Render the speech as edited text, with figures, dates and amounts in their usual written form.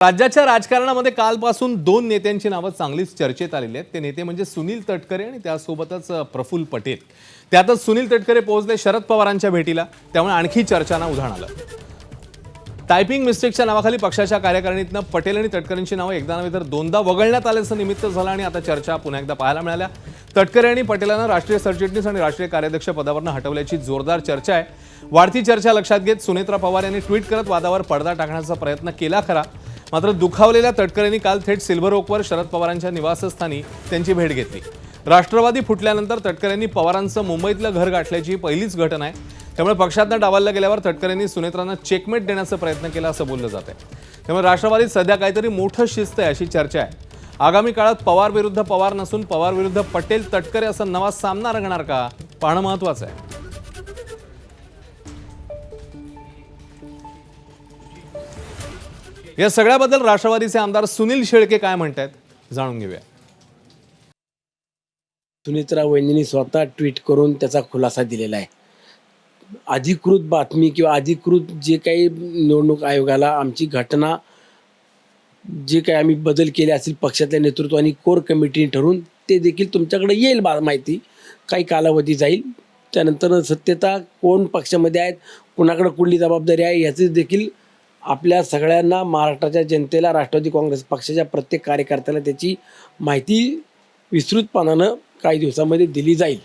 राज्याच्या राजकारणामध्ये कालपासून दोन नेत्यांची नावं चांगलीच चर्चेत आलेली आहेत। ते नेते म्हणजे सुनील तटकरे आणि त्यासोबतच प्रफुल्ल पटेल। त्यातच सुनील तटकरे पोहोचले शरद पवारांच्या भेटीला, त्यामुळे आणखी चर्चांना उधाण आलं। टायपिंग मिस्टेकच्या नावाखाली पक्षाच्या कार्यकारिणीतनं पटेल आणि तटकरेंची नावं एकदा नव्हे तर दोनदा वगळण्यात आल्याचं निमित्त झालं आणि आता चर्चा पुन्हा एकदा पाहायला मिळाल्या। तटकरे आणि पटेलांना राष्ट्रीय सरचिटणीस आणि राष्ट्रीय कार्याध्यक्ष पदावरून हटवल्याची जोरदार चर्चा आहे। वाढती चर्चा लक्षात घेत सुनेत्रा पवार यांनी ट्विट करत वादावर पडदा टाकण्याचा प्रयत्न केला खरा, मात्र दुखावलेल्या तटकरेंनी काल थेट सिल्व्हर ओकवर शरद पवारांच्या निवासस्थानी त्यांची भेट घेतली। राष्ट्रवादी फुटल्यानंतर तटकरेंनी पवारांचं मुंबईतलं घर गाठल्याची पहिलीच घटना आहे, त्यामुळे पक्षातनं डावललं गेल्यावर तटकरेंनी सुनेत्रांना चेकमेट देण्याचा प्रयत्न केला असं बोललं जात आहे। त्यामुळे राष्ट्रवादीत सध्या काहीतरी मोठं शिस्त आहे अशी चर्चा आहे। आगामी काळात पवार विरुद्ध पवार नसून पवार विरुद्ध पटेल तटकरे असा नवा सामना रंगणार का, पाहणं महत्त्वाचं आहे। या सगळ्याबद्दल राष्ट्रवादीचे आमदार सुनील शेळके काय म्हणतात जाणून घेऊया। सुनेत्रा वहिनींनी स्वतः ट्विट करून त्याचा खुलासा दिलेला आहे। अधिकृत बातमी किंवा अधिकृत जे काही निवडणूक आयोगाला आमची घटना जे काही आम्ही बदल केले असतील पक्षातल्या नेतृत्वाने कोर कमिटीने ठरवून ते देखील तुमच्याकडे येईल माहिती, काही कालावधी जाईल, त्यानंतर सत्यता कोण पक्षामध्ये आहेत, कुणाकडे कुठली जबाबदारी आहे याचे देखील आपल्या सगळ्यांना, महाराष्ट्राच्या जनतेला, राष्ट्रवादी काँग्रेस पक्षाच्या प्रत्येक कार्यकर्त्याला त्याची माहिती विस्तृतपणानं काही दिवसामध्ये दिली जाईल।